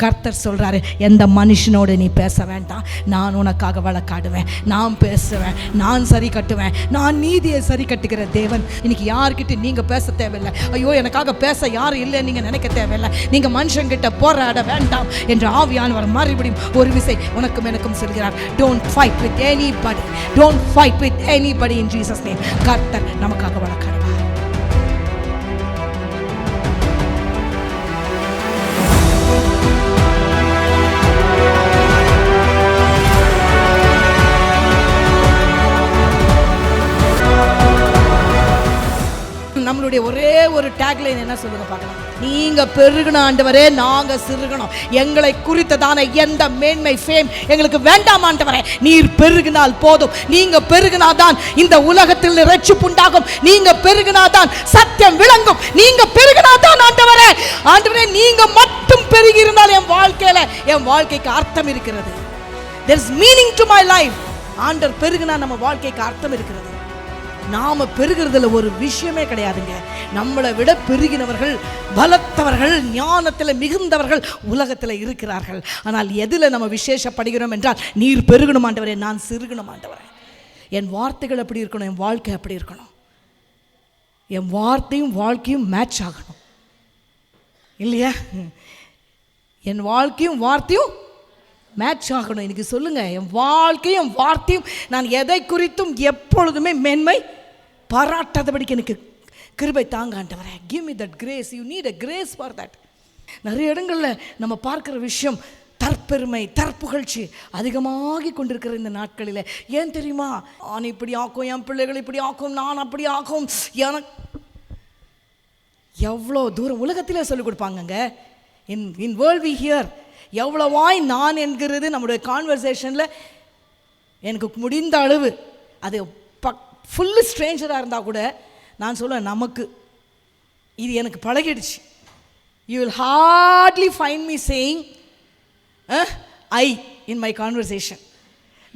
கர்த்தர் சொல்றாரு, எந்த மனுஷனோடு நீ பேச வேண்டாம், நான் உனக்காக வழக்காடுவேன், நான் பேசுவேன், நான் சரி கட்டுவேன், நான் நீதியை சரி கட்டுகிற தேவன். இன்னைக்கு யார்கிட்ட நீங்க பேச தேவையில்லை. ஐயோ எனக்காக பேச யாரும் இல்லை நீங்க நினைக்க தேவையில்லை. நீங்க மனுஷங்கிட்ட போராட வேண்டாம் என்று ஆவியானவர் மறுபடியும் ஒரு விசை உனக்கும் எனக்கும் சொல்கிறார். Don't fight with anybody, don't fight with anybody in Jesus name. கர்த்தர் நமக்காக வழக்காடுவார். நம்மளுடைய ஒரே ஒரு டேக்லைன் என்ன சொல்லுங்க பார்க்கலாம்? நீங்க பெருகணும் ஆண்டவரே, நாங்க சிறுகணும். எங்களை குறித்ததான எந்த மேன்மை ஃபேம் எங்களுக்கு வேண்டாம் ஆண்டவரே, நீர் பெருகினால் போதும். நீங்க பெருகினாதான் இந்த உலகத்தில் ரட்சிப்பு உண்டாகும். நீங்க பெருகினாதான் சத்தியம் விளங்கும். நீங்க பெருகினாதான் ஆண்டவரே, ஆண்டவரே நீங்க மட்டும் பெருகி இருந்தால் என் வாழ்க்கைக்கு அர்த்தம் இருக்கிறது. there is meaning to my life. ஆண்டவர் பெருகினா நம்ம வாழ்க்கைக்கு அர்த்தம் இருக்கிறது. நாம பெருகிறதுல ஒரு விஷயமே கிடையாதுங்க. நம்மளை விட பெருகினவர்கள், பலத்தவர்கள், ஞானத்தில் மிகுந்தவர்கள் உலகத்தில் இருக்கிறார்கள். ஆனால் எதில் நம்ம விசேஷப்படுகிறோம் என்றால், நீர் பெருகணும் ஆண்டவரே, நான் சிறுகணும் ஆண்டவரே. என் வார்த்தைகள் எப்படி இருக்கணும், என் வாழ்க்கை எப்படி இருக்கணும், என் வார்த்தையும் வாழ்க்கையும் மேட்ச் ஆகணும் இல்லையா? என் வாழ்க்கையும் வார்த்தையும் மேட்ச் ஆகணும். இன்னைக்கு சொல்லுங்க, என் வாழ்க்கையும் வார்த்தையும் நான் எதை குறித்தும் எப்பொழுதுமே மேன்மை பாராட்டாதபடிக்கு எனக்கு கிருபை தாங்க ஆண்டவரே. give me that grace. you need a grace for that. நிறைய இடங்களில் நம்ம பார்க்குற விஷயம் தற்பெருமை, தற்புகழ்ச்சி அதிகமாகி கொண்டிருக்கிற இந்த நாட்களில். ஏன் தெரியுமா? நான் இப்படி ஆக்கும், என் பிள்ளைகள் இப்படி ஆக்கும், நான் அப்படி ஆக்கும். எனக்கு எவ்வளோ தூரம் உலகத்திலே சொல்லிக் கொடுப்பாங்கங்க. இன் வேர்ல்ட் வி ஹியர் எவ்வளவாய் நான் என்கிறது நம்முடைய கான்வர்சேஷனில் எனக்கு முடிந்த அளவு அது ஃபுல்லு ஸ்ட்ரேஞ்சராக இருந்தால் கூட நான் சொல்லுவேன், நமக்கு இது எனக்கு பழகிடுச்சு. You will hardly find me saying I in my conversation.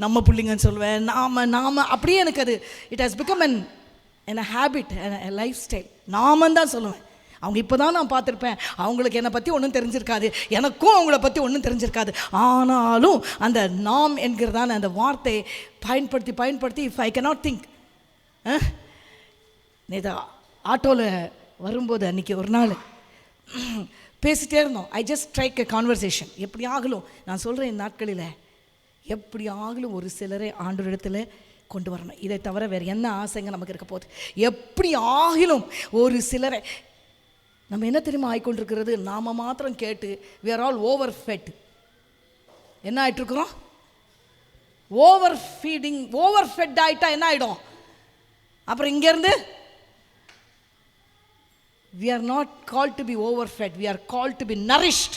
நம்ம பிள்ளைங்கன்னு சொல்லுவேன், நாம அப்படியே எனக்கு அது it has become an habit, lifestyle. நாமன்னு தான் சொல்லுவேன். அவங்க இப்போ தான் நான் பார்த்துருப்பேன், அவங்களுக்கு என்னை பற்றி ஒன்றும் தெரிஞ்சிருக்காது, எனக்கும் அவங்கள பற்றி ஒன்றும் தெரிஞ்சிருக்காது. ஆனாலும் அந்த நாம் என்கிறதான அந்த வார்த்தையை பயன்படுத்தி if I cannot think. Netha ஆட்டோவில் வரும்போது அன்றைக்கி ஒரு நாள் பேசிகிட்டே இருந்தோம். I just strike a conversation. எப்படி ஆகலும் நான் சொல்கிறேன், நாட்களில் எப்படி ஆகலும் ஒரு சிலரை ஆண்டவரிடத்தில் கொண்டு வரணும். இதை தவிர வேறு என்ன ஆசைங்க நமக்கு இருக்க போகுது? எப்படி ஆகிலும் ஒரு சிலரை நம்ம என்ன தெரியுமா ஆகிக்கொண்டிருக்கிறது? நாம் மாத்திரம் கேட்டு we are all overfed. என்ன ஆகிட்டுருக்குறோம்? ஓவர் ஃபீடிங், ஓவர் ஃபெட் ஆகிட்டா என்ன ஆகிடும்? அப்புறம் இங்கேருந்து we are not called to be overfed, we are called to be nourished.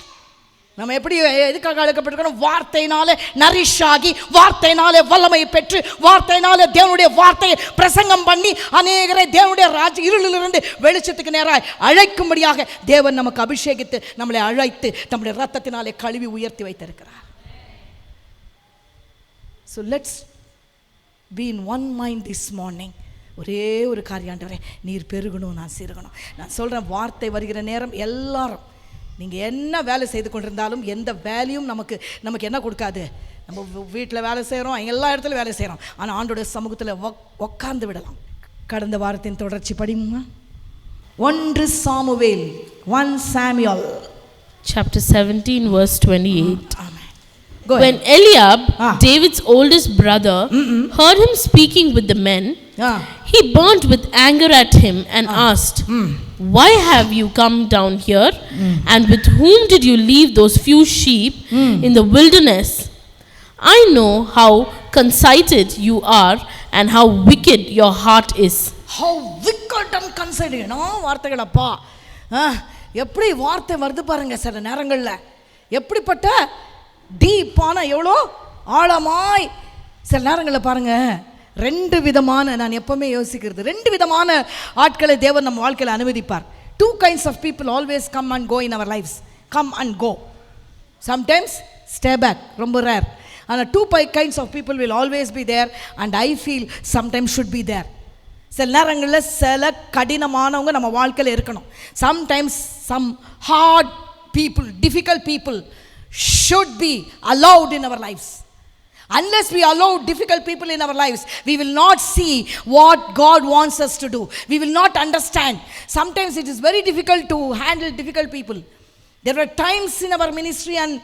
நம்ம எப்படி எதுக்காக அழைக்கப்பட்டிருக்கிறோம்? வார்த்தையினாலே நரிஷ் ஆகி, வார்த்தையினாலே வல்லமையை பெற்று, வார்த்தையினாலே தேவனுடைய வார்த்தையை பிரசங்கம் பண்ணி அநேகரை தேவனுடைய இருளிலிருந்து வெளிச்சத்துக்கு நேராக அழைக்கும்படியாக தேவன் நமக்கு அபிஷேகித்து நம்மளை அழைத்து நம்முடைய ரத்தத்தினாலே கழுவி உயர்த்தி வைத்திருக்கிறார். So let's be in one mind this morning. ஒரே ஒரு காரியம் ஆண்டவரே, நீர் பெருகணும், நான் சிறுகணும். நான் சொல்கிறேன், வார்த்தை வருகிற நேரம் எல்லாரும் நீங்கள் என்ன வேலை செய்து கொண்டிருந்தாலும் எந்த வேலையும் நமக்கு என்ன கொடுக்காது? நம்ம வீட்டில் வேலை செய்கிறோம், எல்லா இடத்துலையும் வேலை செய்கிறோம், ஆனால் ஆண்டோடைய சமூகத்தில் உட்கார்ந்து விடலாம். கடந்த வாரத்தின் தொடர்ச்சி படிங்க. 1 Samuel 1 Samuel chapter 17 verse 28. Go when ahead. Eliab, David's oldest brother, heard him speaking with the men, he burnt with anger at him and asked, why have you come down here? And with whom did you leave those few sheep in the wilderness? I know how conceited you are and how wicked your heart is. How wicked and conceited. வார்த்தைகள் அப்பா, எப்படி வார்த்தை வருது பாருங்க. சில நேரங்களில் எப்படிப்பட்ட டீப்பான, எவ்வளோ ஆழமாய் சில நேரங்களில் பாருங்கள். 2 விதமான, நான் எப்பவுமே யோசிக்கிறது, 2 விதமான ஆட்களை தேவன் நம்ம வாழ்க்கையில் அனுமதிப்பார். 2 kinds of people always come and go in our lives. Come and go. Sometimes stay back, ரொம்ப rare. ஆனால் 2 kinds of people will always be there and I feel sometimes should be there. சில நேரங்களில் சில கடினமானவங்க நம்ம வாழ்க்கையில் இருக்கணும். Sometimes some hard people, difficult people should be allowed in our lives. Unless we allow difficult people in our lives, we will not see what God wants us to do. We will not understand. Sometimes it is very difficult to handle difficult people. There were times in our ministry and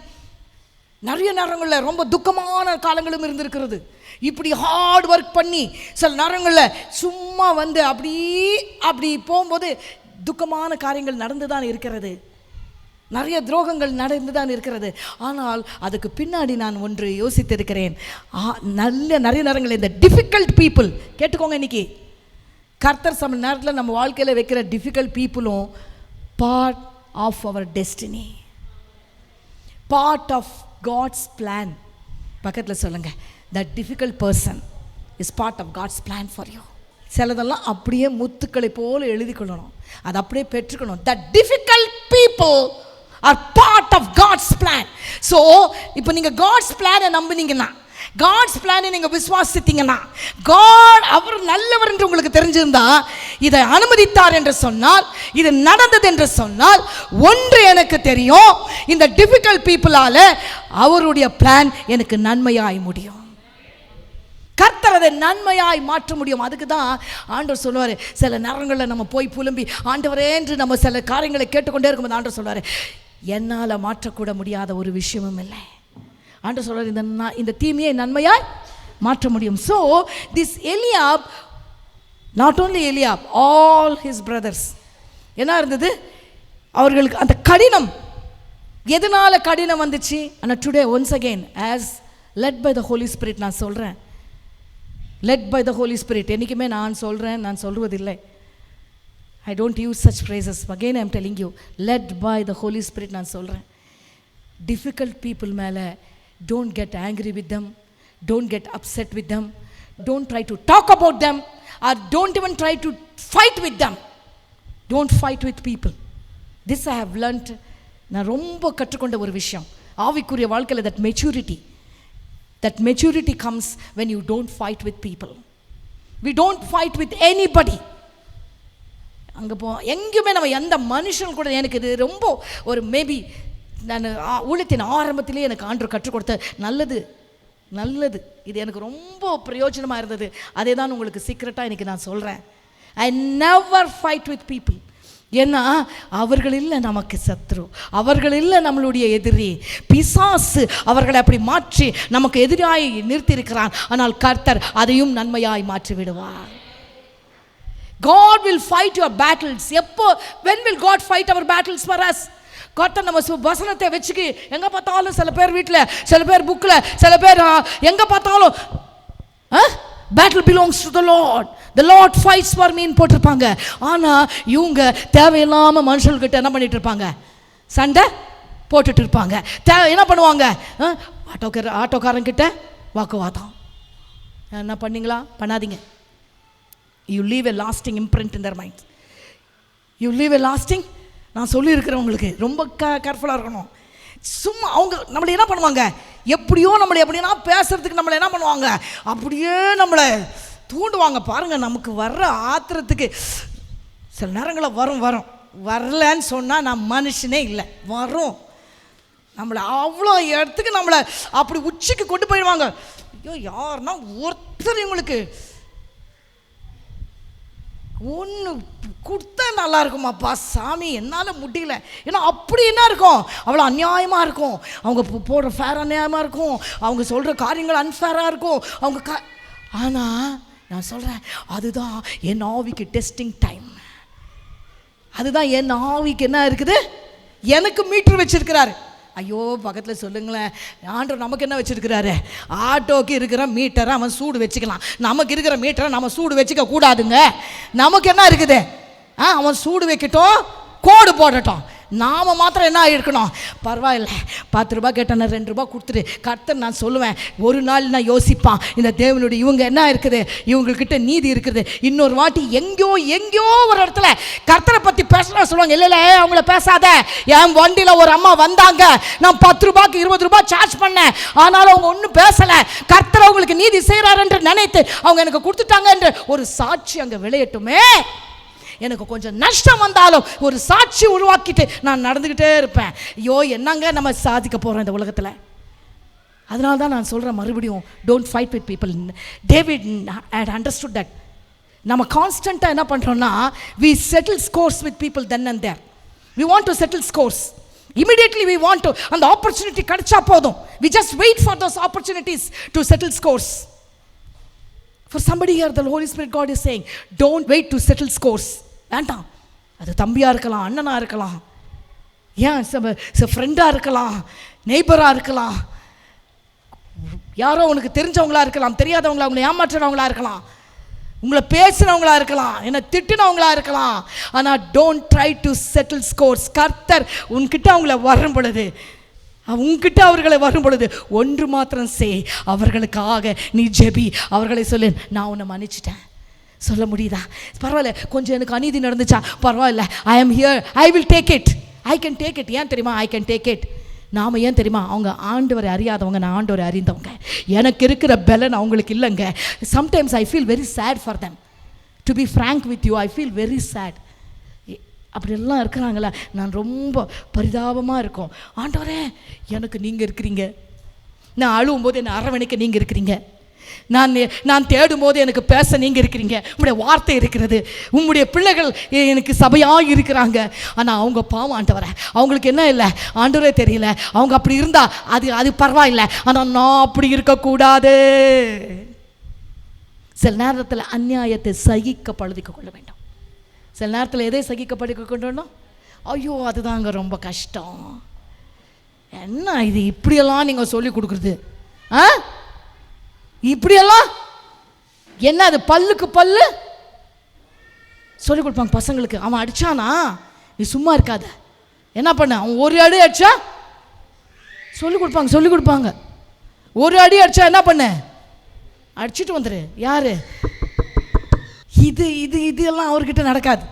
நிறைய நேரங்களில் ரொம்ப துக்கமான காலங்களும் இருந்திருக்கிறது. இப்படி hard work பண்ணி சில நேரங்களில் சும்மா வந்து அப்படி போகும்போது துக்கமான காரியங்கள் நடந்து தான் இருக்கிறது. நிறைய துரோகங்கள் நடந்து தான் இருக்கிறது. ஆனால் அதுக்கு பின்னாடி நான் ஒன்று யோசித்திருக்கிறேன். நிறைய நேரங்கள் இந்த டிஃபிகல்ட் பீப்புள் கேட்டுக்கோங்க, இன்னைக்கு கர்த்தர் சம நேரத்தில் நம்ம வாழ்க்கையில் வைக்கிற டிஃபிகல்ட் பீப்புளும் part of our destiny, part of God's plan. பக்கத்தில் சொல்லுங்கள், that difficult person is part of God's plan for you. சிலதெல்லாம் அப்படியே முத்துக்களை போல எழுதி கொள்ளணும், அதை அப்படியே பெற்றுக்கணும். That difficult people are part of God's plan. So இப்போ நீங்க God's plan நம்பினீங்கன்னா, God's plan நீங்க விசுவாசித்தீங்கன்னா, God அவர் நல்லவர் என்று உங்களுக்கு தெரிஞ்சிருந்தா, இதை அனுமதித்தார் என்று சொன்னால், இது நடந்தது என்று சொன்னால், ஒன்று எனக்கு தெரியும், இந்த டிஃபிகல்ட் பீப்புளால அவருடைய பிளான் எனக்கு நன்மையாய் முடியும். கர்த்தர் அதை நன்மையாய் மாற்ற முடியும். அதுக்கு தான் ஆண்டவர் சொல்லுவார், சில நேரங்களில் நம்ம போய் புலம்பி ஆண்டவரே என்று நம்ம சில காரியங்களை கேட்டுக்கொண்டே இருக்கும்போது ஆண்டவர் சொல்லுவார், என்னால் மாற்றக்கூட முடியாத ஒரு விஷயமும் இல்லை. ஆண்டவர் சொல்லுவார், இந்த தீமையை நன்மையாய் மாற்ற முடியும். So this Eliab, not only Eliab, all his brothers என்ன இருந்தது, அவர்களுக்கு அந்த கடினம் எதனால் கடினம் வந்துச்சு. ஆனால் today once again as led by the holy spirit, நான் சொல்கிறேன், led by the Holy Spirit. என்றைக்குமே நான் சொல்கிறேன், நான் சொல்வதில்லை. I don't use such phrases. Again I am telling you, led by the Holy Spirit நான் சொல்கிறேன். Difficult people மேலே don't get angry with them, don't get upset with them, don't try to talk about them, or don't even try to fight with them. Don't fight with people. This I have learnt. நான் ரொம்ப கற்றுக்கொண்ட ஒரு விஷயம் ஆவிக்குரிய வாழ்க்கையில், that maturity. That maturity comes when you don't fight with people. We don't fight with anybody. அங்கே எங்கேயுமே நம்ம எந்த மனுஷன் கூட, எனக்கு இது ரொம்ப ஒரு மேபி நான் ஊழியத்தின் ஆரம்பத்திலே எனக்கு ஆண்டவர் கற்றுக் கொடுத்த நல்லது இது எனக்கு ரொம்ப பிரயோஜனமாக இருந்தது. அதே தான் உங்களுக்கு சீக்ரெட்டாக இன்றைக்கி நான் சொல்கிறேன். I never fight with people. ஏன்னா அவர்கள் இல்லை நமக்கு சத்ரு, அவர்கள் இல்லை நம்மளுடைய எதிரி. பிசாசு அவர்களை அப்படி மாற்றி நமக்கு எதிராய் நிறுத்தியிருக்கிறான். ஆனால் கர்த்தர் அதையும் நன்மையாய் மாற்றி விடுவார். God will fight your battles. எப்போ, when will God fight our battles for us? கர்த்தர் நம்ம வசனத்தை வச்சுக்கி எங்கே பார்த்தாலும், சில பேர் வீட்டில், சில பேர் புக்கில், சில பேர் எங்கே பார்த்தாலும் battle belongs to the Lord, the Lord fights for me ன்னு போட்டிருப்பாங்க. ஆனால் இவங்க தேவையில்லாமல் மனுஷர்கிட்ட என்ன பண்ணிட்டு இருப்பாங்க, சண்டை போட்டுட்டு இருப்பாங்க. என்ன பண்ணுவாங்க, ஆட்டோக்காரங்கிட்ட வாக்குவாதம். என்ன பண்ணீங்களா, பண்ணாதீங்க. You leave a lasting imprint in their minds. You leave a lasting, நான் சொல்லியிருக்கிறவங்களுக்கு ரொம்ப கேர்ஃபுல்லாக இருக்கணும். சும்மா அவங்க நம்மளை என்ன பண்ணுவாங்க, எப்படியோ நம்மளை எப்படின்னா பேசுறதுக்கு நம்மளை என்ன பண்ணுவாங்க, அப்படியே நம்மளை தூண்டுவாங்க. பாருங்கள், நமக்கு வர்ற ஆத்திரத்துக்கு சில நேரங்களில் வரலன்னு சொன்னால் நான் மனுஷனே இல்லை, வரும். நம்மளை அவ்வளோ இடத்துக்கு நம்மளை அப்படி உச்சிக்கு கொண்டு போயிடுவாங்க. ஐயோ, யாருன்னா ஒருத்தர் இவங்களுக்கு ஒன்று கொடுத்தா நல்லா இருக்குமாப்பா சாமி, என்னால் முடியல. ஏன்னா அப்படி என்ன இருக்கும், அவ்வளோ அநியாயமாக இருக்கும். அவங்க போடுற ஃபேர் அநியாயமாக இருக்கும், அவங்க சொல்கிற காரியங்கள் அன்ஃபேராக இருக்கும். ஆனால் நான் சொல்கிறேன், அதுதான் என் ஆவிக்கு டெஸ்டிங் டைம். அதுதான் என் ஆவிக்கு என்ன இருக்குது, எனக்கு மீட்டர் வச்சிருக்கிறாரு. ஐயோ, பக்கத்தில் சொல்லுங்களேன், ஆண்டவர் நமக்கு என்ன வச்சுருக்கிறாரு, ஆட்டோக்கு இருக்கிற மீட்டரை அவன் சூடு வச்சுக்கலாம், நமக்கு இருக்கிற மீட்டரை நம்ம சூடு வச்சுக்க கூடாதுங்க. நமக்கு என்ன இருக்குது, அவன் சூடு வைக்கட்டும், கோடு போடட்டும், நாம் மாத்திரம் என்ன இருக்கணும், பரவாயில்ல 10 ரூபா கேட்டேன்னா 2 ரூபா கொடுத்துட்டு. கர்த்தர் நான் சொல்லுவேன், ஒரு நாள் நான் யோசிப்பான், இந்த தேவனுடைய இவங்க என்ன இருக்குது, இவங்கக்கிட்ட நீதி இருக்குது. இன்னொரு வாட்டி எங்கேயோ ஒரு இடத்துல கர்த்தரை பற்றி பேசுனா சொல்லுவாங்க, இல்லை அவங்கள பேசாத, என் வண்டியில் ஒரு அம்மா வந்தாங்க, நான் 10 ரூபாய்க்கு 20 ரூபாய் சார்ஜ் பண்ணேன், ஆனாலும் அவங்க ஒன்றும் பேசலை, கர்த்தர் அவங்களுக்கு நீதி செய்கிறார் என்று நினைத்து அவங்க எனக்கு கொடுத்துட்டாங்க என்ற ஒரு சாட்சி அங்கே விளையட்டுமே. எனக்கு கொஞ்சம் நஷ்டம் வந்தாலும் ஒரு சாட்சி உருவாக்கிட்டு நான் நடந்துக்கிட்டே இருப்பேன். ஐயோ என்னங்க நம்ம சாதிக்க போகிறோம் இந்த உலகத்தில். அதனால தான் நான் சொல்கிறேன் மறுபடியும், don't fight with people. David had understood that. நம்ம கான்ஸ்டண்ட்டாக என்ன பண்ணுறோன்னா, we settle scores with people then and there. We want to settle scores. Immediately we want to, அந்த ஆப்பர்ச்சுனிட்டி கிடைச்சா போதும். We just wait for those opportunities to settle scores. For somebody here, the Holy Spirit God is saying, don't wait to settle scores. வேண்டாம். அது தம்பியாக இருக்கலாம், அண்ணனாக இருக்கலாம், ஏன் ஃப்ரெண்டாக இருக்கலாம், நெய்பராக இருக்கலாம், யாரோ உனக்கு தெரிஞ்சவங்களா இருக்கலாம், தெரியாதவங்களா, உங்களை ஏமாற்றுறவங்களா இருக்கலாம், உங்களை பேசுனவங்களா இருக்கலாம், என்ன திட்டினவங்களா இருக்கலாம். ஆனால் don't try to settle scores. கர்த்தர் உன்கிட்ட அவங்கள வரும் பொழுது, உன்கிட்ட அவர்களை வரும் பொழுது ஒன்று மாத்திரம் செய், அவர்களுக்காக நீ ஜெபி, அவர்களை சொல்லு, நான் உன்னை மன்னிச்சிட்டேன். சொல்ல முடியுதா? பரவாயில்ல, கொஞ்சம் எனக்கு அநீதி நடந்துச்சா, பரவாயில்ல, I am here, I will take it, I can take it. ஏன் தெரியுமா? I can take it. நாம் ஏன் தெரியுமா? அவங்க ஆண்டவரை அறியாதவங்க, நான் ஆண்டவரை அறிந்தவங்க. எனக்கு இருக்கிற பலன் அவங்களுக்கு இல்லைங்க. Sometimes I feel very sad for them. To be frank with you, I feel very sad. அப்படியெல்லாம் இருக்கிறாங்களே, நான் ரொம்ப பரிதாபமாக இருக்கும். ஆண்டவரே, எனக்கு நீங்கள் இருக்கிறீங்க. நான் அழுவும் போது என்னை அரவணைக்க நீங்கள் இருக்கிறீங்க. நான் தேடும் போது எனக்கு பேச நீங்கள் இருக்கிறீங்க. உங்களுடைய வார்த்தை இருக்கிறது. உங்களுடைய பிள்ளைகள் எனக்கு சபையாக இருக்கிறாங்க. ஆனால் அவங்க பாவம் ஆண்டவரே, அவங்களுக்கு என்ன இல்லை ஆண்டவரே தெரியல. அவங்க அப்படி இருந்தா அது பரவாயில்லை, ஆனால் நான் அப்படி இருக்கக்கூடாது. சில நேரத்தில் அநியாயத்தை சகிக்க பழகிக்க கொள்ள வேண்டும். சில நேரத்தில் எதை சகிக்க பழகிக்க கொள்ளணும்? ஐயோ அதுதாங்க ரொம்ப கஷ்டம். என்ன இது இப்படியெல்லாம் நீங்கள் சொல்லி கொடுக்குறது? இப்படியெல்லாம் என்ன? அது பல்லுக்கு பல்லு சொல்லிக் கொடுப்பாங்க பசங்களுக்கு. அவன் அடிச்சானா, நீ சும்மா இருக்காத, என்ன பண்ண, அவன் ஒரு அடி அடிச்சா சொல்லிக் கொடுப்பாங்க. ஒரு அடி அடிச்சா என்ன பண்ண, அடிச்சுட்டு வந்துரு. யாரு இது இது இது எல்லாம் அவர்கிட்ட நடக்காது.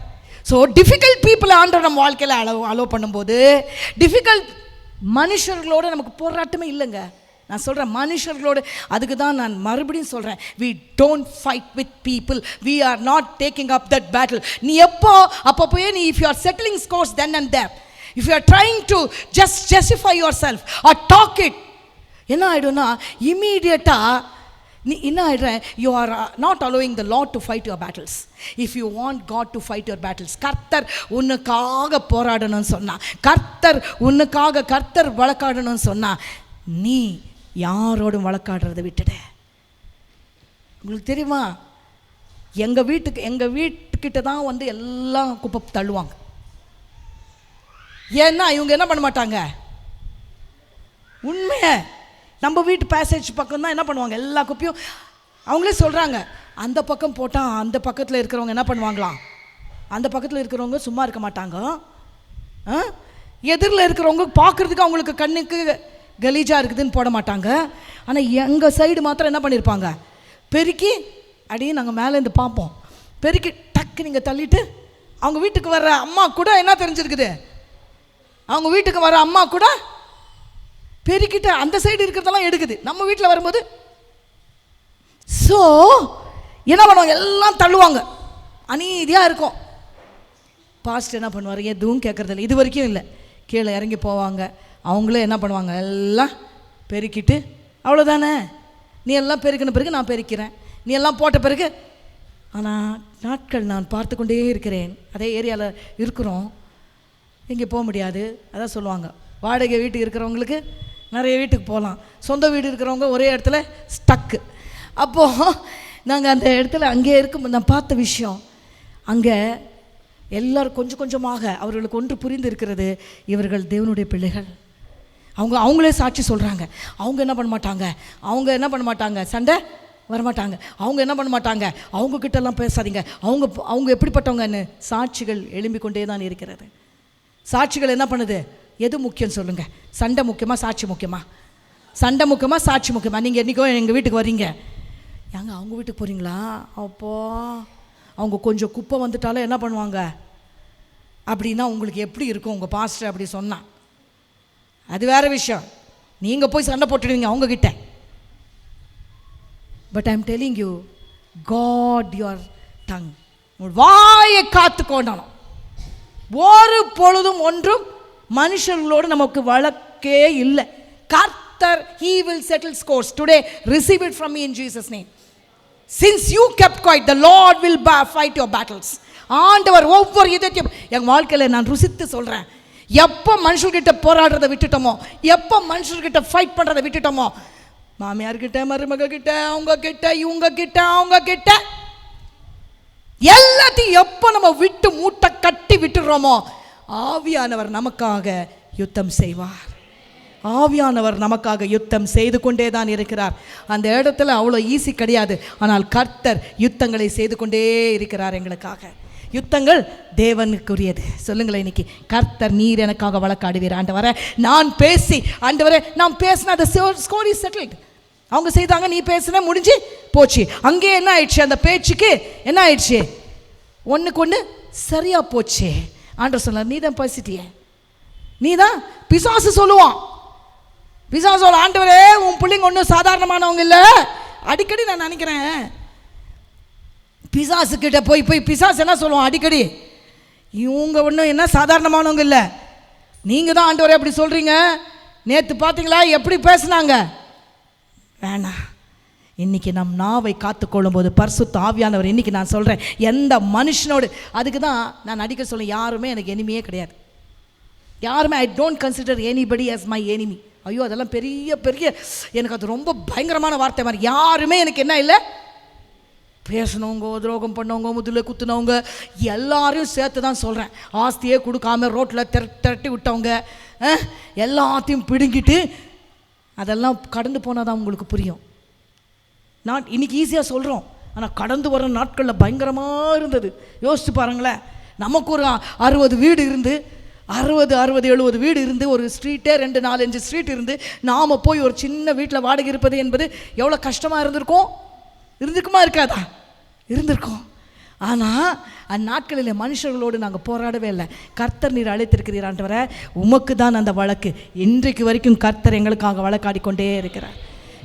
ஸோ டிஃபிகல்ட் பீப்புளை ஆண்டவர் நம்ம வாழ்க்கையில் அலோவ் பண்ணும்போது, டிஃபிகல்ட் மனுஷர்களோட நமக்கு போராட்டமே இல்லைங்க. நான் சொல்கிறேன் மனுஷர்களோடு. அதுக்கு தான் நான் மறுபடியும் சொல்கிறேன், we don't fight with people, we are not taking up that battle. நீ அப்பப்போயே நீ, if you are settling scores then and there, if you are trying to just justify yourself or talk it, என்ன ஆகிடும்னா இமீடியட்டாக நீ என்ன ஆகிடுற, you are not allowing the Lord to fight your battles. If you want God to fight your battles, கர்த்தர் உன்னுக்காக போராடணும்னு சொன்னா, கர்த்தர் வழக்காடணும்னு சொன்னா, நீ யாரோடும் வழக்காடுறதை விட்டுட. உங்களுக்கு தெரியுமா, எங்கள் வீட்டுக்கிட்ட தான் வந்து எல்லாம் குப்பை தள்ளுவாங்க. ஏன்னா இவங்க என்ன பண்ண மாட்டாங்க, உண்மையை நம்ம வீட்டு பேசேஜ் பக்கம் தான் என்ன பண்ணுவாங்க, எல்லா குப்பையும் அவங்களே சொல்கிறாங்க. அந்த பக்கம் போட்டால் அந்த பக்கத்தில் இருக்கிறவங்க என்ன பண்ணுவாங்களாம், அந்த பக்கத்தில் இருக்கிறவங்க சும்மா இருக்க மாட்டாங்க. எதிரில் இருக்கிறவங்க பார்க்குறதுக்கு அவங்களுக்கு கண்ணுக்கு கலீஜாக இருக்குதுன்னு போட மாட்டாங்க. ஆனால் எங்கள் சைடு மாத்திரம் என்ன பண்ணியிருப்பாங்க, பெருக்கி அப்படியே நாங்கள் மேலேருந்து பார்ப்போம், பெருக்கி டக்கு நீங்கள் தள்ளிட்டு, அவங்க வீட்டுக்கு வர்ற அம்மா கூட என்ன தெரிஞ்சிருக்குது, அவங்க வீட்டுக்கு வர அம்மா கூட பெருக்கிட்டு அந்த சைடு இருக்கிறதெல்லாம் எடுக்குது. நம்ம வீட்டில் வரும்போது ஸோ என்ன பண்ணுவாங்க, எல்லாம் தள்ளுவாங்க, அநீதியாக இருக்கும். பாஸ்ட் என்ன பண்ணுவார், எதுவும் கேட்குறதில்ல, இது வரைக்கும் இல்லை. கீழே இறங்கி போவாங்க, அவங்களே என்ன பண்ணுவாங்க, எல்லாம் பெருக்கிட்டு, அவ்வளோதானே, நீ எல்லாம் பெருக்கின பிறகு நான் பெருக்கிறேன், நீ எல்லாம் போட்ட பிறகு. ஆனால் நாட்கள் நான் பார்த்து கொண்டே இருக்கிறேன். அதே ஏரியாவில் இருக்கிறோம், இங்கே போக முடியாது. அதான் சொல்லுவாங்க, வாடகை வீட்டுக்கு இருக்கிறவங்களுக்கு நிறைய வீட்டுக்கு போகலாம், சொந்த வீடு இருக்கிறவங்க ஒரே இடத்துல ஸ்டக்கு. அப்போது நாங்கள் அந்த இடத்துல அங்கே இருக்கும் நான் பார்த்த விஷயம், அங்கே எல்லோரும் கொஞ்சம் கொஞ்சமாக அவர்களுக்கு ஒன்று புரிந்து இருக்கிறது, இவர்கள் தேவனுடைய பிள்ளைகள். அவங்களே சாட்சி சொல்கிறாங்க. அவங்க என்ன பண்ண மாட்டாங்க, சண்டை வரமாட்டாங்க. அவங்க என்ன பண்ண மாட்டாங்க, அவங்கக்கிட்டலாம் பேசாதீங்க, அவங்க எப்படிப்பட்டவங்கன்னு சாட்சிகள் எழும்பிக் கொண்டே தான் இருக்கிறது. சாட்சிகள் என்ன பண்ணுது, எது முக்கியம் சொல்லுங்கள், சண்டை முக்கியமா சாட்சி முக்கியமா? சண்டை முக்கியமா சாட்சி முக்கியமா? நீங்கள் என்றைக்கோ எங்கள் வீட்டுக்கு வரீங்க, ஏங்க அவங்க வீட்டுக்கு போகிறீங்களா, அப்போ அவங்க கொஞ்சம் குப்பை வந்துட்டாலும் என்ன பண்ணுவாங்க அப்படின்னா உங்களுக்கு எப்படி இருக்கும், உங்கள் பாஸ்டர் அப்படி சொன்னால் அது வேறு விஷயம். நீங்கள் போய் சண்டை போட்டுடுவீங்க அவங்கக்கிட்ட. But I am telling you, guard your tongue. வாயை காத்து கொண்டானோம். ஒரு பொழுதும் ஒன்றும் மனுஷர்களோடு நமக்கு வழக்கே இல்லை. கர்த்தர் he will settle scores today. Receive it from me in Jesus name. Since you kept quiet, the Lord will fight your battles. ஆண்டவர் ஒவ்வொரு இதயத்தையும் என் வாழ்க்கையில் நான் ருசித்து சொல்கிறேன். எப்போ மனுஷர்கிட்ட போராடுறதை விட்டுட்டோமோ, எப்போ மனுஷர்கிட்ட ஃபைட் பண்ணுறதை விட்டுட்டோமோ, மாமியார்கிட்ட, மருமக கிட்ட, அவங்க கிட்ட, இவங்க கிட்ட, அவங்க கிட்ட எல்லாத்தையும் எப்போ நம்ம விட்டு மூட்டை கட்டி விட்டுடுறோமோ, ஆவியானவர் நமக்காக யுத்தம் செய்வார். ஆவியானவர் நமக்காக யுத்தம் செய்து கொண்டே தான் இருக்கிறார். அந்த இடத்துல அவ்வளோ ஈஸி கிடையாது. ஆனால் கர்த்தர் யுத்தங்களை செய்து கொண்டே இருக்கிறார் எங்களுக்காக. யுத்தங்கள் தேவனுக்குரியது. சொல்லுங்களேன், இன்னைக்கு கர்த்தர் நீர் எனக்காக வழக்காடுவீர் ஆண்டவரே. நான் பேசி ஆண்டவரே நான் பேசின அந்த ஸ்கோர் இஸ் செட்டில்ட். அவங்க செய்தாங்க, நீ பேசுன, முடிஞ்சு போச்சு. அங்கே என்ன ஆயிடுச்சு, அந்த பேச்சுக்கு என்ன ஆயிடுச்சு, ஒன்றுக்கு ஒன்று சரியா போச்சு. ஆண்டவர் சொன்னார், நீ தான் பேசிட்டியே, நீ தான். பிசாசு சொல்லுவான், பிசாசு சொல்ல, ஆண்டவரே உன் பிள்ளைங்க ஒன்றும் சாதாரணமானவங்க இல்லை. அடிக்கடி நான் நினைக்கிறேன், பிசாசு கிட்ட போய் பிசாசு என்ன சொல்லுவான் அடிக்கடி, இவங்க ஒன்றும் என்ன சாதாரணமானவங்க இல்லை, நீங்கள் தான் ஆண்டவரே அப்படி சொல்கிறீங்க. நேற்று பார்த்தீங்களா எப்படி பேசுனாங்க. வேணாம், இன்றைக்கி நம் நாவை காத்துக்கொள்ளும் போது பரிசுத்த ஆவியானவர், இன்றைக்கி நான் சொல்கிறேன், எந்த மனுஷனோடு, அதுக்கு தான் நான் அடிக்க சொல்ல, யாருமே எனக்கு எனிமியே கிடையாது. யாருமே, I don't consider anybody as my enemy. ஐயோ அதெல்லாம் பெரிய பெரிய, எனக்கு அது ரொம்ப பயங்கரமான வார்த்தை மாதிரி. யாருமே எனக்கு என்ன இல்லை, பேசினவங்க, துரோகம் பண்ணவங்க, முதுல குத்துனவங்க எல்லாரையும் சேர்த்து தான் சொல்கிறேன். ஆஸ்தியே கொடுக்காம ரோட்டில் திரட்டி விட்டவங்க எல்லாத்தையும் பிடுங்கிட்டு, அதெல்லாம் கடந்து போனால் தான் உங்களுக்கு புரியும். நான் இன்றைக்கி ஈஸியாக சொல்கிறோம், ஆனால் கடந்து வர நாட்களில் பயங்கரமாக இருந்தது. யோசிச்சு பாருங்களேன், நமக்கு ஒரு 60 வீடு இருந்து, 60-70 வீடு இருந்து, ஒரு ஸ்ட்ரீட்டே 2-4-5 ஸ்ட்ரீட் இருந்து, நாம் போய் ஒரு சின்ன வீட்டில் வாடகை இருப்பது என்பது எவ்வளோ கஷ்டமாக இருந்திருக்குமா இருக்காதா? இருந்திருக்கோம். ஆனால் அந்நாட்களில் மனுஷர்களோடு நாங்கள் போராடவே இல்லை. கர்த்தர் நீர் அழைத்திருக்கிறீர் ஆண்டவரே, உமக்கு தான் அந்த வழக்கு. இன்றைக்கு வரைக்கும் கர்த்தர் எங்களுக்காக வழக்காடிக்கொண்டே இருக்கிறார்.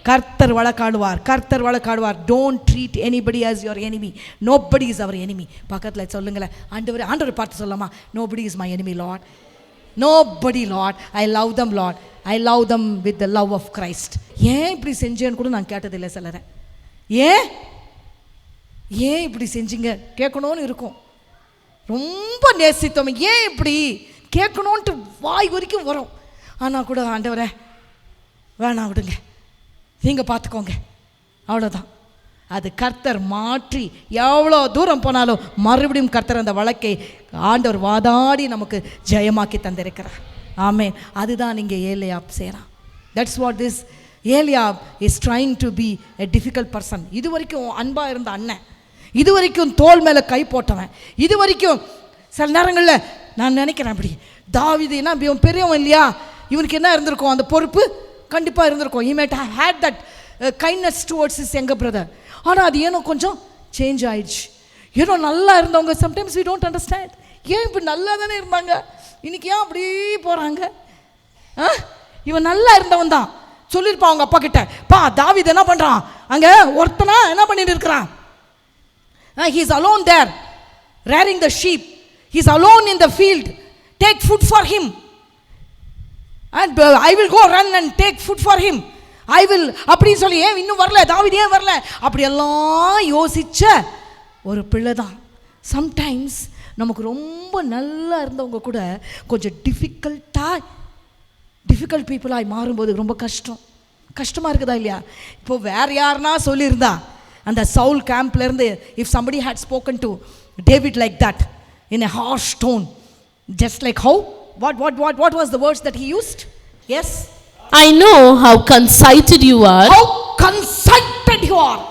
கர்த்தர் வழக்காடுவார், கர்த்தர் வழக்காடுவார். Don't treat anybody as your enemy. Nobody is our enemy. பக்கத்தில் சொல்லுங்களேன், ஆண்டவர் ஆண்டவர் பார்த்து சொல்லலாமா, nobody is my enemy Lord, nobody Lord, I love them Lord, I love them with the love of Christ. ஏன் இப்படி செஞ்சேன்னு கூட நான் கேட்டதில்லை சிலரை. ஏன் இப்படி செஞ்சீங்க கேட்கணும்னு இருக்கும். ரொம்ப நேசித்தோம், ஏன் இப்படி கேட்கணுன்ட்டு வாய் வரைக்கும் வரும். ஆனால் கூட ஆண்டவரே வேணாம் விடுங்க, நீங்கள் பார்த்துக்கோங்க, அவ்வளோதான். அது கர்த்தர் மாற்றி எவ்வளோ தூரம் போனாலும் மறுபடியும் கர்த்தர் அந்த வழக்கை ஆண்டவர் வாதாடி நமக்கு ஜெயமாக்கி தந்திருக்கிறார். ஆமென். அதுதான் நீங்கள் ஏலியாப் செய்கிறான். That's what this Eliab is trying to be a difficult person. இது வரைக்கும் அன்பாக இருந்த அண்ணன், இது வரைக்கும் தோல் மேலே கை போட்டவன், இது வரைக்கும் சில நேரங்களில் நான் நினைக்கிறேன், அப்படி தாவீதுனா இவன் பெரியவன் இல்லையா, இவனுக்கு என்ன இருந்திருக்கும், அந்த பொறுப்பு கண்டிப்பாக இருந்திருக்கும். he might have had that kindness towards his younger brother. ஆனால் அது ஏனோ கொஞ்சம் சேஞ்ச் ஆயிடுச்சு. ஏனோ நல்லா இருந்தவங்க சம்டைம்ஸ் we don't understand, ஏன் இப்படி நல்லா தானே இருந்தாங்க, இன்னைக்கு ஏன் அப்படி போகிறாங்க. இவன் நல்லா இருந்தவன் தான் சொல்லியிருப்பான் அவங்க அப்பா கிட்ட, பா தாவீது என்ன பண்ணுறான் அங்கே, ஒருத்தனா என்ன பண்ணிட்டு இருக்கிறான், he is alone there rearing the sheep, he is alone in the field, take food for him and I will go run and take food for him, I will அப்படி சொல்லி, ஏன் இன்னும் வரல தாவீது, ஏன் வரல, அப்படியெல்லாம் யோசிச்ச ஒரு பிள்ளை தான். சம்டைம்ஸ் நமக்கு ரொம்ப நல்லா இருந்தவங்க கூட கொஞ்சம் டிஃபிகல்ட் பீப்புளாக மாறும்போது ரொம்ப கஷ்டமாக இருக்குதா இல்லையா? இப்போ வேறு யாருன்னா சொல்லியிருந்தா, அந்த Saul கேம்ப்லேருந்து, if somebody had spoken to David like that in a harsh tone, just like how, what was the words that he used? Yes, I know how conceited you are, how conceited you are,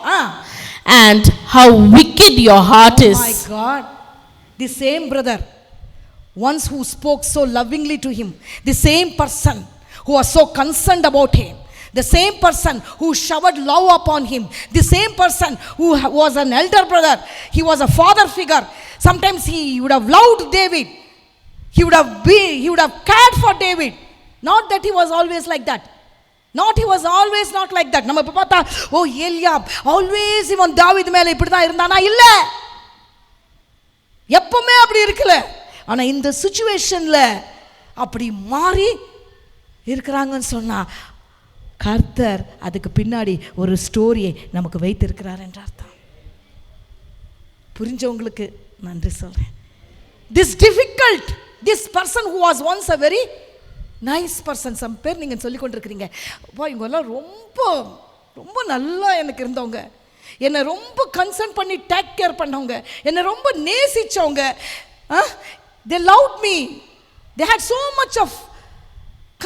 and how wicked your heart is. Oh my God, the same brother once who spoke so lovingly to him, the same person who was so concerned about him, the same person who showered love upon him, the same person who was an elder brother, he was a father figure. Sometimes he would have loved David, he would have cared for David. Not that he was always like that, he was always not like that. நம்ம இப்ப பார்த்தா, ஓ ஏலியாப் always இவன் தாவீது மேல இப்படி தான் இருந்தானா, இல்ல, எப்பவுமே அப்படி இருக்கல, ஆனால் இந்த சுச்சுவேஷனில் அப்படி மாறி இருக்கிறாங்கன்னு சொன்னால் கர்த்தர் அதுக்கு பின்னாடி ஒரு ஸ்டோரியை நமக்கு வைத்திருக்கிறார் என்ற அர்த்தம். புரிஞ்சவங்களுக்கு நன்றி சொல்கிறேன். This difficult, this person who was once a very nice person. Some பேர் நீங்கள் சொல்லி கொண்டிருக்கிறீங்க, அப்பா இவங்கெல்லாம் ரொம்ப ரொம்ப நல்லா எனக்கு இருந்தவங்க, என்னை ரொம்ப கன்சர்ன் பண்ணி டேக் கேர் பண்ணவங்க, என்னை ரொம்ப நேசித்தவங்க, they loved me, they had so much of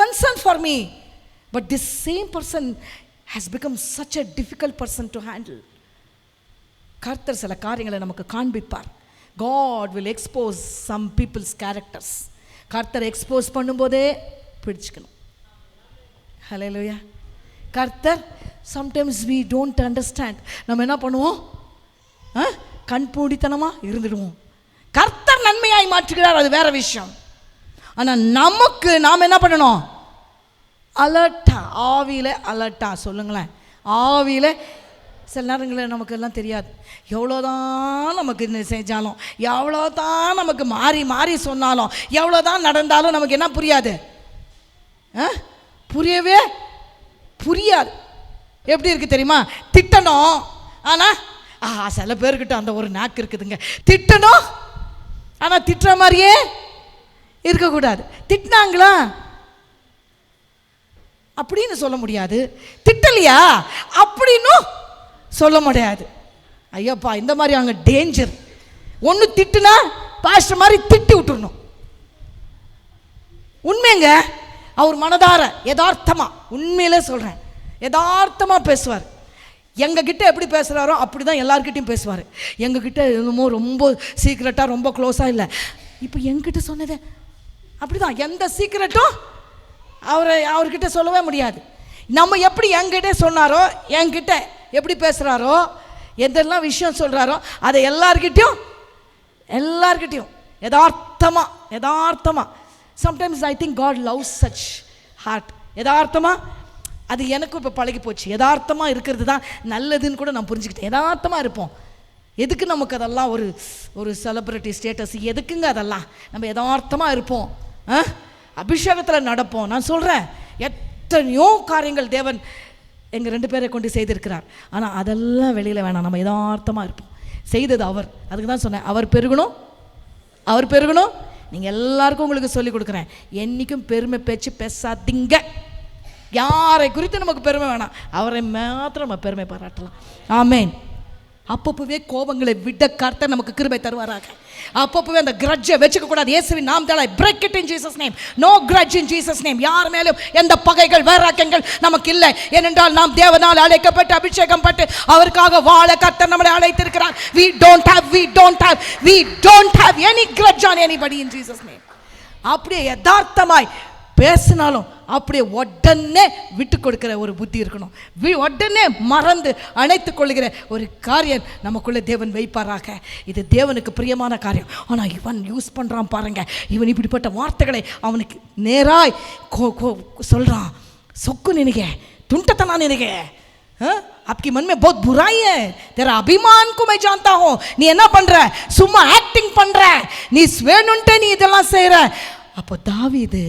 concern for me, but this same person has become such a difficult person to handle. கர்த்தர் சில காரியங்களை நமக்கு காண்பிப்பார். God will expose some people's characters. கர்த்தர் expose பண்ணும்போதே பிடிச்சுக்கணும். ஹல்லேலூயா. கர்த்தர் சம்டைம்ஸ் we don't understand. நம்ம என்ன பண்ணுவோம், கண்பூடித்தனமாக இருந்துடுவோம். கர்த்தர் நன்மையாய் மாற்றுகிறார், அது வேற விஷயம். ஆனால் நமக்கு நாம் என்ன பண்ணணும், அலர்ட்டா, ஆவியில் அலர்ட்டா. சொல்லுங்களேன், ஆவியில். சில நேரங்களில் நமக்கு எல்லாம் தெரியாது, எவ்வளோதான் நமக்கு செஞ்சாலும், எவ்வளோதான் நமக்கு மாறி மாறி சொன்னாலும், எவ்வளோதான் நடந்தாலும் நமக்கு என்ன புரியாது, புரியவே புரியாது. எப்படி இருக்குது தெரியுமா, திட்டணும், ஆனால் சில பேர்கிட்ட அந்த ஒரு நாக்கு இருக்குதுங்க, திட்டணும் ஆனால் திட்டுற மாதிரியே இருக்கக்கூடாது. திட்டினாங்களா அப்படின்னு சொல்ல முடியாது, திட்டலையா அப்படின்னு சொல்ல முடியாது. ஐயப்பா இந்த மாதிரி அங்கே டேஞ்சர். ஒன்று திட்டுனா பாஸ்டர் மாதிரி திட்டி விட்டுறணும். உண்மைங்க, அவர் மனதார யதார்த்தமாக, உண்மையிலே சொல்கிறேன், யதார்த்தமாக பேசுவார். எங்ககிட்ட எப்படி பேசுகிறாரோ அப்படி தான் எல்லார்கிட்டையும் பேசுவார். எங்ககிட்ட என்னமோ ரொம்ப சீக்ரெட்டாக ரொம்ப க்ளோஸாக இல்லை, இப்போ என்கிட்ட சொன்னதே அப்படி தான். எந்த சீக்ரெட்டும் அவர்கிட்ட சொல்லவே முடியாது. நம்ம எப்படி என்கிட்ட சொன்னாரோ, என்கிட்ட எப்படி பேசுகிறாரோ, எதெல்லாம் விஷயம் சொல்கிறாரோ அதை எல்லார்கிட்டையும் யதார்த்தமாக. Sometimes I think God loves such heart. யதார்த்தமாக, அது எனக்கும் இப்போ பழகி போச்சு. யதார்த்தமாக இருக்கிறது தான் நல்லதுன்னு கூட நான் புரிஞ்சுக்கிட்டேன். யதார்த்தமாக இருப்போம். எதுக்கு நமக்கு அதெல்லாம் ஒரு செலிப்ரிட்டி ஸ்டேட்டஸ், எதுக்குங்க அதெல்லாம்? நம்ம யதார்த்தமாக இருப்போம், அபிஷேகத்தில் நடப்போம். நான் சொல்கிறேன், எத்தனையோ காரியங்கள் தேவன் எங்கள் 2 பேரை கொண்டு செய்திருக்கிறார். ஆனால் அதெல்லாம் வெளியில் வேணாம், நம்ம யதார்த்தமாக இருப்போம். செய்தது அவர், அதுக்கு தான் சொன்னேன், அவர் பெருகணும். நீங்கள் எல்லாருக்கும் உங்களுக்கு சொல்லிக் கொடுக்குறேன், என்றைக்கும் பெருமை பேச்சு பேசாதீங்க. யாரை குறித்து நமக்கு பெருமை வேணாம், அவரை மாத்திரம் நம்ம பெருமை பாராட்டலாம். ஆமேன். அப்பப்பவே கோபங்களை விட கர்த்தர் நமக்கு கிருபை தருவாராக. அப்பப்பவே அந்த கிரட்ஜை வச்சுக்க கூடாது. இயேசுவின் நாமத்தால் I break it in Jesus name. No grudge in Jesus name. யார் மேலும் எந்த பகைகள் வைராக்கியங்கள் நமக்கு இல்லை. ஏனென்றால் நாம் தேவனால் அழைக்கப்பட்டு அபிஷேகம் பட்டு அவருக்காக வாழ கர்த்தர் நம்மளை அழைத்திருக்கிறார். We don't have any grudge on anybody in Jesus name. அப்படியே யதார்த்தமாய் பேசினாலும் அப்படியே உடனே விட்டு கொடுக்கிற ஒரு புத்தி இருக்கணும். உடனே மறந்து அணைத்துக் கொள்கிற ஒரு காரியம் நமக்குள்ளே தேவன் வைப்பாராக. இது தேவனுக்கு பிரியமான காரியம். ஆனால் இவன் யூஸ் பண்ணுறான் பாருங்க, இவன் இப்படிப்பட்ட வார்த்தைகளை அவனுக்கு நேராய் சொல்கிறான். சொக்கு நினைக்க, துண்டத்தனா நினைக்க, आपकी मन में बहुत बुराई है, तेरा अभिमान को मैं जानता हूँ. நீ என்ன பண்ற, சும்மா ஆக்டிங் பண்ற, நீ வேணும்ட்டே நீ இதெல்லாம் செய்கிற. அப்போ தாவீது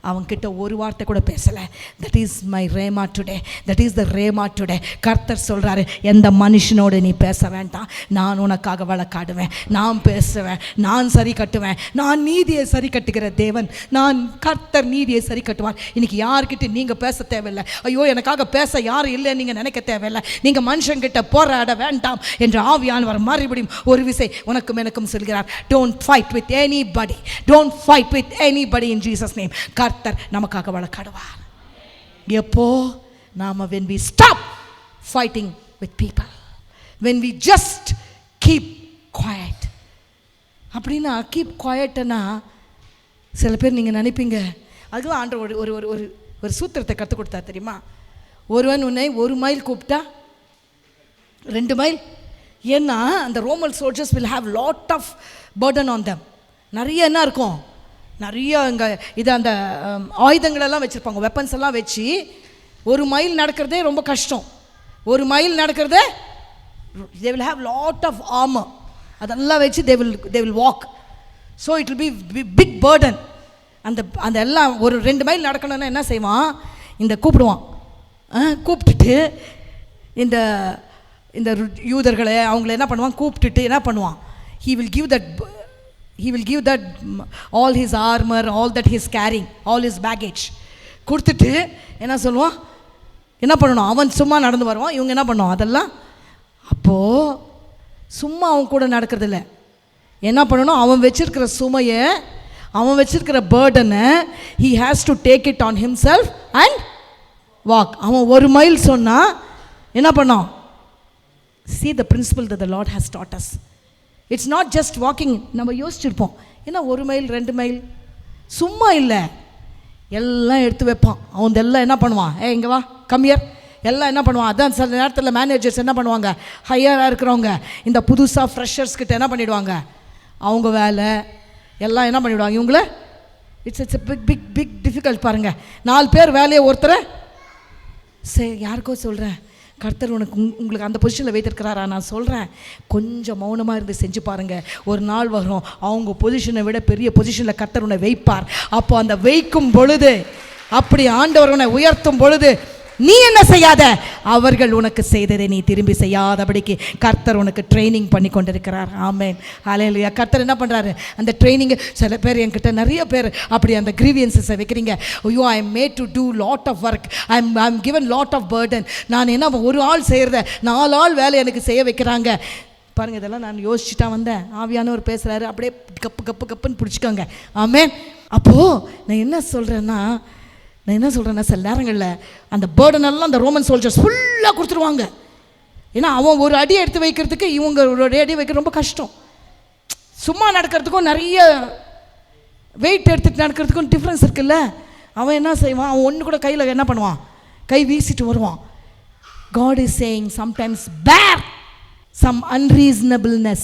அவன்கிட்ட ஒரு வார்த்தை கூட பேசலை. That is my rhema today, that is the rhema today. கர்த்தர் சொல்கிறாரு, எந்த மனுஷனோடு நீ பேச வேண்டாம், நான் உனக்காக வழக்காடுவேன், நான் பேசுவேன், நான் சரி கட்டுவேன். நான் நீதியை சரி கட்டுகிற தேவன், நான் கர்த்தர் நீதியை சரி கட்டுவார். இன்றைக்கி யார்கிட்ட நீங்கள் பேச தேவையில்லை. ஐயோ எனக்காக பேச யாரும் இல்லைன்னு நீங்கள் நினைக்க தேவையில்லை. நீங்கள் மனுஷங்கிட்ட போராட வேண்டாம் என்று ஆவியானவர் மறுபடியும் ஒரு விசை உனக்கும் எனக்கும் சொல்கிறார். Don't fight with anybody, don't fight with anybody in Jesus name. கர்த்தர் நமக்காக வழக்காடுவார். எப்போ நாம when we stop fighting with people, when we just keep quiet. அப்படின்னா keep quietனா சில பேர் நீங்கள் நினைப்பீங்க, அதுதான் ஆண்டவர் ஒரு ஒரு ஒரு ஒரு சூத்திரத்தை கற்றுக் கொடுத்தா தெரியுமா? ஒருவன் உன்னை 1 மைல் கூப்பிட்டா 2 மைல். ஏன்னா அந்த Roman soldiers will have lot of burden on them. நிறைய என்ன இருக்கும், நிறைய இங்கே இது அந்த ஆயுதங்களெல்லாம் வச்சுருப்பாங்க, வெப்பன்ஸ் எல்லாம் வச்சு 1 மைல் நடக்கிறதே ரொம்ப கஷ்டம். 1 மைல் நடக்கிறதே they will have lot of armor. அதெல்லாம் வச்சு they will walk. So it will be big burden. அந்த எல்லாம் ஒரு 2 மைல் நடக்கணும்னா என்ன செய்வான், இந்த கூப்பிடுவான், கூப்பிட்டுட்டு இந்த யூதர்களை அவங்கள என்ன பண்ணுவான், கூப்பிட்டுட்டு என்ன பண்ணுவான், he will give that all his armor, all that he is carrying, all his baggage கொடுத்துட்டு என்ன சொல்லுவான், என்ன பண்ணணும், அவன் சும்மா நடந்து வருவான், இவங்க என்ன பண்ணுவோம் அதெல்லாம். அப்போது சும்மா அவன் கூட நடக்கிறதில்ல, என்ன பண்ணணும், அவன் வச்சிருக்கிற சுமையை, அவன் வச்சிருக்கிற பேர்டனை he has to take it on himself and walk. அவன் 1 மைல் சொன்னால் என்ன பண்ணோம். See the principle that the Lord has taught us. It's not just walking. நம்ம யோசிச்சிருப்போம், ஏன்னா 1 மைல் 2 மைல் சும்மா இல்லை, எல்லாம் எடுத்து வைப்பான். அவன் எல்லாம் என்ன பண்ணுவான், இங்கே வா கம்மியர் எல்லாம் என்ன பண்ணுவான். அதான் சில நேரத்தில் மேனேஜர்ஸ் என்ன பண்ணுவாங்க, ஹையராக இருக்கிறவங்க இந்த புதுசாக ஃப்ரெஷர்ஸ்கிட்ட என்ன பண்ணிவிடுவாங்க, அவங்க வேலை எல்லாம் என்ன பண்ணிவிடுவாங்க இவங்கள. இட்ஸ் பிக் டிஃபிகல்ட் பாருங்கள். 4 பேர் வேலையை ஒருத்தரை யாருக்கோ சொல்கிறேன், கர்த்தர் உங்களுக்கு அந்த பொசிஷனில் வைத்திருக்கிறாரா, நான் சொல்கிறேன் கொஞ்சம் மௌனமாக இருந்து செஞ்சு பாருங்கள். ஒரு நாள் வரும் அவங்க பொசிஷனை விட பெரிய பொசிஷனில் கர்த்தர் உன்னை வைப்பார். அப்போ அந்த வைக்கும் பொழுது, அப்படி ஆண்டவர் உன்னை உயர்த்தும் பொழுது நீ என்ன செய்யாத, அவர்கள் உனக்கு செய்ததை நீ திரும்பி செய்யாதபடிக்கு கர்த்தர் உனக்கு ட்ரைனிங் பண்ணி கொண்டிருக்கிறார். ஆமென், ஹல்லேலூயா. கர்த்தர் என்ன பண்ணுறாரு, அந்த ட்ரைனிங்கு. சில பேர் என்கிட்ட நிறைய பேர் அப்படி அந்த கிரீவியன்ஸை வைக்கிறீங்க. ஐயோ, I am made to do lot of work, I am given lot of burden. நான் என்ன ஒரு ஆள் செய்கிறத 4 ஆள் வேலை எனக்கு செய்ய வைக்கிறாங்க. பாருங்கள், இதெல்லாம் நான் யோசிச்சுட்டா வந்தேன். ஆவியானவர் பேசுகிறாரு, அப்படியே கப்புன்னு பிடிச்சிக்கோங்க. ஆமென். அப்போது நான் என்ன சொல்கிறேன்னா சில நேரங்களில் அந்த பேர்டனெல்லாம் அந்த ரோமன் சோல்ஜர்ஸ் ஃபுல்லாக கொடுத்துருவாங்க. ஏன்னா அவன் ஒரு அடி எடுத்து வைக்கிறதுக்கு இவங்க ஒரு அடி வைக்க ரொம்ப கஷ்டம். சும்மா நடக்கிறதுக்கும் நிறைய வெயிட் எடுத்துகிட்டு நடக்கிறதுக்கும் டிஃப்ரென்ஸ் இருக்குல்ல. அவன் என்ன செய்வான், அவன் ஒன்று கூட கையில் என்ன பண்ணுவான், கை வீசிட்டு வருவான். God is saying sometimes bear some unreasonableness,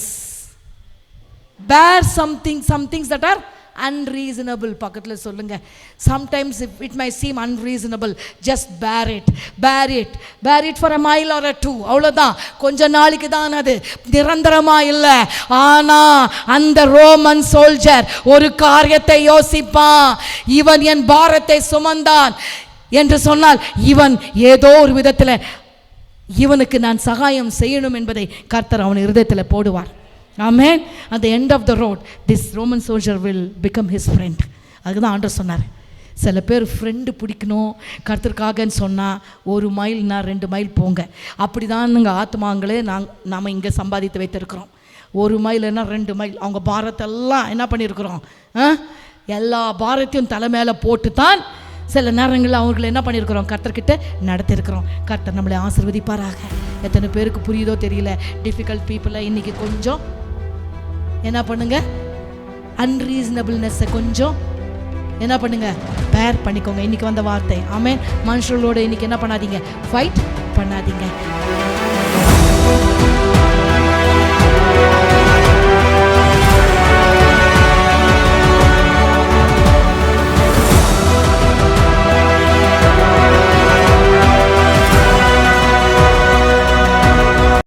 bear some things that are unreasonable. பக்கத்தில் சொல்லுங்க, sometimes it might seem unreasonable, just bear it for a mile or a 2. அவ்வளோதான், கொஞ்ச நாளைக்கு தான், அது நிரந்தரமா இல்லை. ஆனா அந்த ரோமன் சோல்ஜர் ஒரு காரியத்தை யோசிப்பான், இவன் என் பாரத்தை சுமந்தான் என்று சொன்னால் இவன் ஏதோ ஒரு விதத்தில் இவனுக்கு நான் சகாயம் செய்யணும் என்பதை கர்த்தர் அவன் இருதயத்தில் போடுவார். Amen. At the end of the road, this Roman soldier will become his friend. அதுதான் ஆண்டவர் சொன்னார். சில பேர் ஃப்ரெண்டு பிடிக்கணும் கர்த்தருக்காகன்னு சொன்னால் 1 மைல்னா 2 மைல் போங்க. அப்படி தான் நீங்கள் ஆத்மாங்களே நாம் இங்கே சம்பாதித்து வைத்திருக்கிறோம். 1 மைல்னா 2 மைல் அவங்க பாரத்தெல்லாம் என்ன பண்ணியிருக்கிறோம், எல்லா பாரத்தையும் தலை மேலே போட்டு தான் சில நேரங்களில் அவங்களை என்ன பண்ணியிருக்கிறோம், கர்த்தர்கிட்ட நடத்திருக்கிறோம். கர்த்தர் நம்மளை ஆசீர்வதிப்பாராக. எத்தனை பேருக்கு புரியுதோ தெரியல. டிஃபிகல்ட் பீப்புளை இன்றைக்கி கொஞ்சம் என்ன பண்ணுங்க, அன்ரீசனபிள்னஸை கொஞ்சம் என்ன பண்ணுங்க, பேர் பண்ணிக்கோங்க. இன்றைக்கி வந்த வார்த்தை. ஆமென். மனுஷர்களோட இன்றைக்கி என்ன பண்ணாதீங்க, ஃபைட் பண்ணாதீங்க.